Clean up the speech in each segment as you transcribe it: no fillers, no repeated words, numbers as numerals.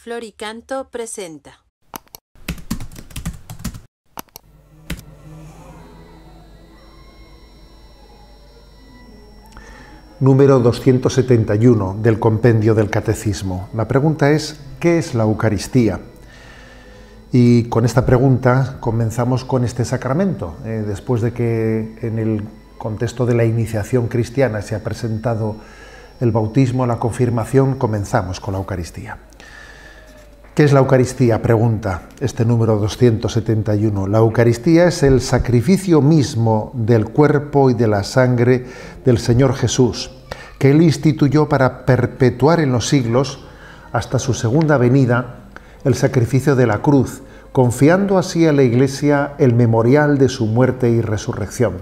Floricanto presenta. Número 271 del Compendio del Catecismo. La pregunta es, ¿qué es la Eucaristía? Y con esta pregunta comenzamos con este sacramento. Después de que en el contexto de la iniciación cristiana se ha presentado el bautismo, la confirmación, comenzamos con la Eucaristía. ¿Qué es la Eucaristía? Pregunta este número 271. La Eucaristía es el sacrificio mismo del cuerpo y de la sangre del Señor Jesús, que Él instituyó para perpetuar en los siglos, hasta su segunda venida, el sacrificio de la cruz, confiando así a la Iglesia el memorial de su muerte y resurrección.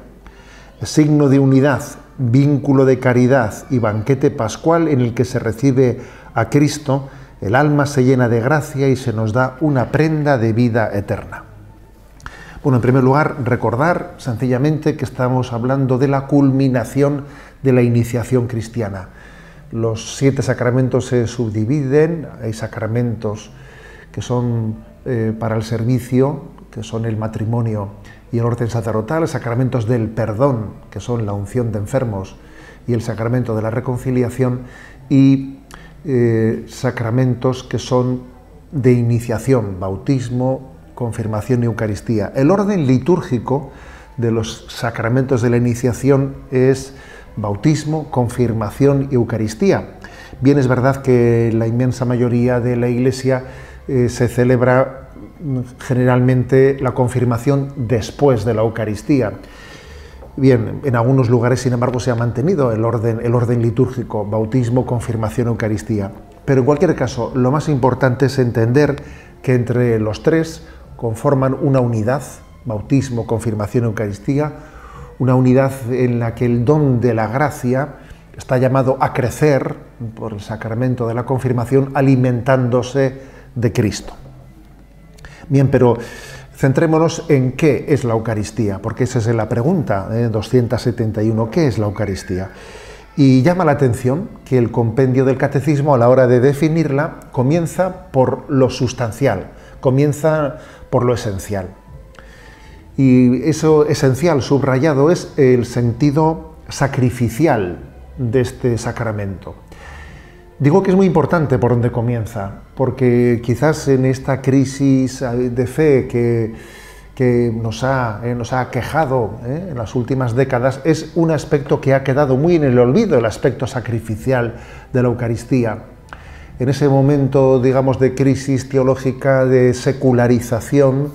Signo de unidad, vínculo de caridad y banquete pascual en el que se recibe a Cristo, el alma se llena de gracia y se nos da una prenda de vida eterna. Bueno, en primer lugar, recordar sencillamente que estamos hablando de la culminación de la iniciación cristiana. Los 7 sacramentos se subdividen, hay sacramentos que son para el servicio, que son el matrimonio y el orden sacerdotal, sacramentos del perdón, que son la unción de enfermos y el sacramento de la reconciliación, y sacramentos que son de iniciación, bautismo, confirmación y Eucaristía. El orden litúrgico de los sacramentos de la iniciación es bautismo, confirmación y Eucaristía. Bien, es verdad que la inmensa mayoría de la Iglesia se celebra generalmente la confirmación después de la Eucaristía. Bien, en algunos lugares, sin embargo, se ha mantenido el orden litúrgico, bautismo, confirmación, Eucaristía. Pero en cualquier caso, lo más importante es entender que entre los tres conforman una unidad, bautismo, confirmación, Eucaristía, una unidad en la que el don de la gracia está llamado a crecer por el sacramento de la confirmación, alimentándose de Cristo. Bien, pero centrémonos en qué es la Eucaristía, porque esa es la pregunta 271, ¿qué es la Eucaristía? Y llama la atención que el compendio del Catecismo, a la hora de definirla, comienza por lo sustancial, comienza por lo esencial. Y eso esencial, subrayado, es el sentido sacrificial de este sacramento. Digo que es muy importante por dónde comienza, porque quizás en esta crisis de fe que nos ha aquejado en las últimas décadas, es un aspecto que ha quedado muy en el olvido, el aspecto sacrificial de la Eucaristía. En ese momento, digamos, de crisis teológica, de secularización,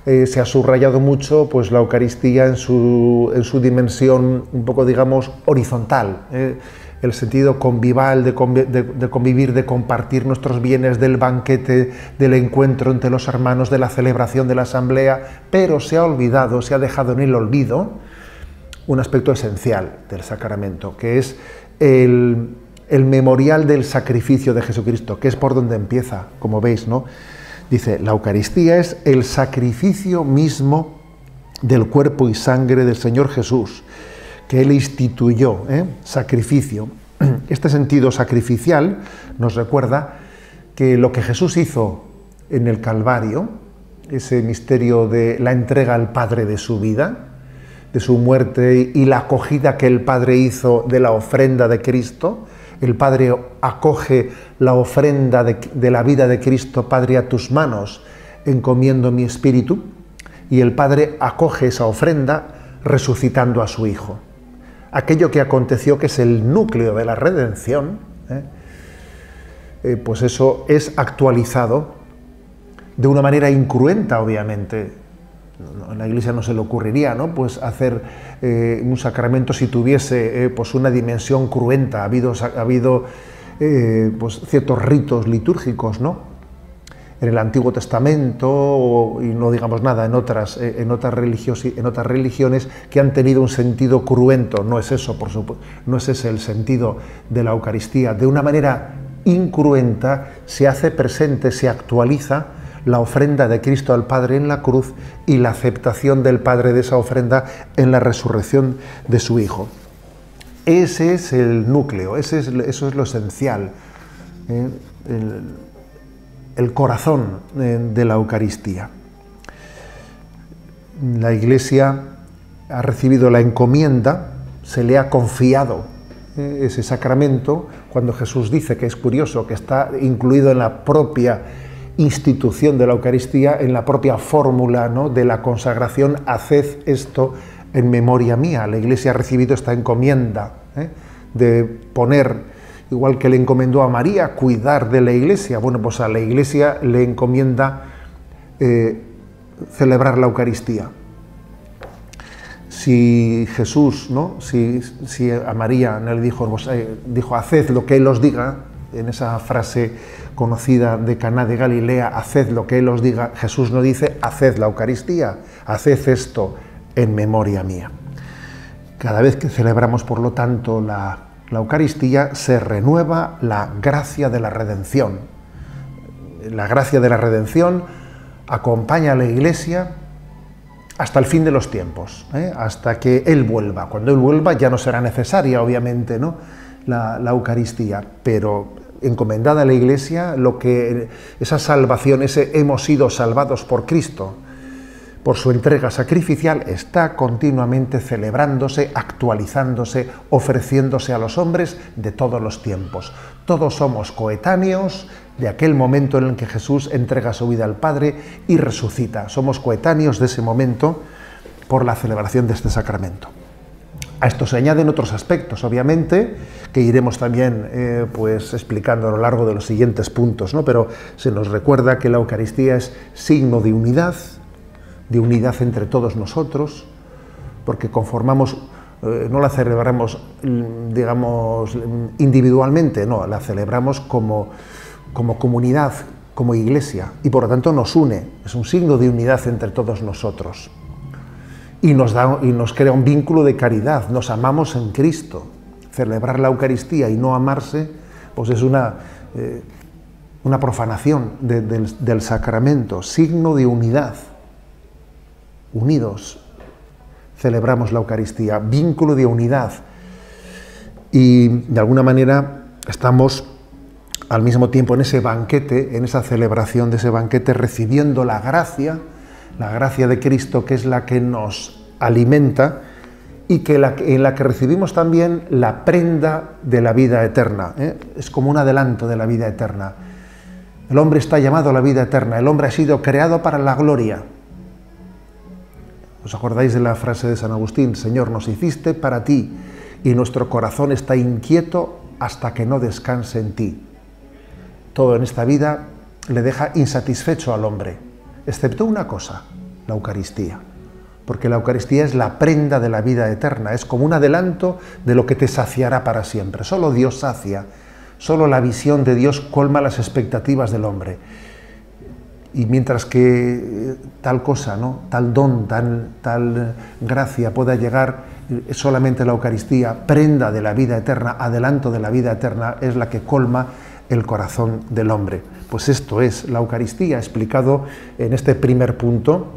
se ha subrayado mucho pues, la Eucaristía en su dimensión un poco, digamos, horizontal, el sentido convival, de convivir, de compartir nuestros bienes, del banquete, del encuentro entre los hermanos, de la celebración de la asamblea, pero se ha olvidado, se ha dejado en el olvido un aspecto esencial del sacramento, que es el memorial del sacrificio de Jesucristo, que es por donde empieza, como veis, ¿no? Dice, la Eucaristía es el sacrificio mismo del cuerpo y sangre del Señor Jesús, que Él instituyó, sacrificio. Este sentido sacrificial nos recuerda que lo que Jesús hizo en el Calvario, ese misterio de la entrega al Padre de su vida, de su muerte y la acogida que el Padre hizo de la ofrenda de Cristo. El Padre acoge la ofrenda de la vida de Cristo. Padre, a tus manos encomiendo mi espíritu. Y el Padre acoge esa ofrenda resucitando a su Hijo. Aquello que aconteció, que es el núcleo de la redención, pues eso es actualizado de una manera incruenta, obviamente. En la Iglesia no se le ocurriría, ¿no? Pues hacer un sacramento si tuviese pues una dimensión cruenta. Ha habido pues ciertos ritos litúrgicos, ¿no? En el Antiguo Testamento, y no digamos nada en otras religiones que han tenido un sentido cruento. No es eso, por supuesto, no es ese el sentido de la Eucaristía. De una manera incruenta se hace presente, se actualiza la ofrenda de Cristo al Padre en la cruz y la aceptación del Padre de esa ofrenda en la resurrección de su Hijo. Ese es el núcleo, eso es lo esencial. el corazón de la Eucaristía. La Iglesia ha recibido la encomienda, se le ha confiado ese sacramento, cuando Jesús dice, que es curioso, que está incluido en la propia institución de la Eucaristía, en la propia fórmula, ¿no?, de la consagración: haced esto en memoria mía. La Iglesia ha recibido esta encomienda de poner, igual que le encomendó a María, cuidar de la Iglesia. Bueno, pues a la Iglesia le encomienda celebrar la Eucaristía. Si Jesús, ¿no?, si a María no le dijo haced lo que Él os diga, en esa frase conocida de Caná de Galilea, haced lo que Él os diga, Jesús no dice haced la Eucaristía, haced esto en memoria mía. Cada vez que celebramos, por lo tanto, la Eucaristía, se renueva la gracia de la redención. La gracia de la redención acompaña a la Iglesia hasta el fin de los tiempos, hasta que Él vuelva. Cuando Él vuelva ya no será necesaria, obviamente, ¿no?, la Eucaristía, pero encomendada a la Iglesia, esa salvación, hemos sido salvados por Cristo, por su entrega sacrificial, está continuamente celebrándose, actualizándose, ofreciéndose a los hombres de todos los tiempos. Todos somos coetáneos de aquel momento en el que Jesús entrega su vida al Padre y resucita. Somos coetáneos de ese momento por la celebración de este sacramento. A esto se añaden otros aspectos, obviamente, que iremos también pues explicando a lo largo de los siguientes puntos, ¿no? Pero se nos recuerda que la Eucaristía es signo de unidad entre todos nosotros, porque conformamos, no la celebramos, digamos, individualmente, no, la celebramos como comunidad, como Iglesia, y por lo tanto nos une, es un signo de unidad entre todos nosotros. Y nos crea un vínculo de caridad, nos amamos en Cristo. Celebrar la Eucaristía y no amarse, pues es una profanación del sacramento, signo de unidad. Unidos celebramos la Eucaristía, vínculo de unidad. Y de alguna manera estamos al mismo tiempo en ese banquete, en esa celebración de ese banquete, recibiendo la gracia de Cristo, que es la que nos alimenta y en la que recibimos también la prenda de la vida eterna. Es como un adelanto de la vida eterna. El hombre está llamado a la vida eterna, el hombre ha sido creado para la gloria. ¿Os acordáis de la frase de San Agustín? Señor, nos hiciste para ti y nuestro corazón está inquieto hasta que no descanse en ti. Todo en esta vida le deja insatisfecho al hombre, excepto una cosa, la Eucaristía. Porque la Eucaristía es la prenda de la vida eterna, es como un adelanto de lo que te saciará para siempre. Solo Dios sacia, solo la visión de Dios colma las expectativas del hombre. Y mientras que tal cosa, ¿no?, tal don, tal gracia pueda llegar, solamente la Eucaristía, prenda de la vida eterna, adelanto de la vida eterna, es la que colma el corazón del hombre. Pues esto es la Eucaristía, explicado en este primer punto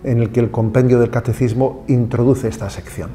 en el que el compendio del Catecismo introduce esta sección.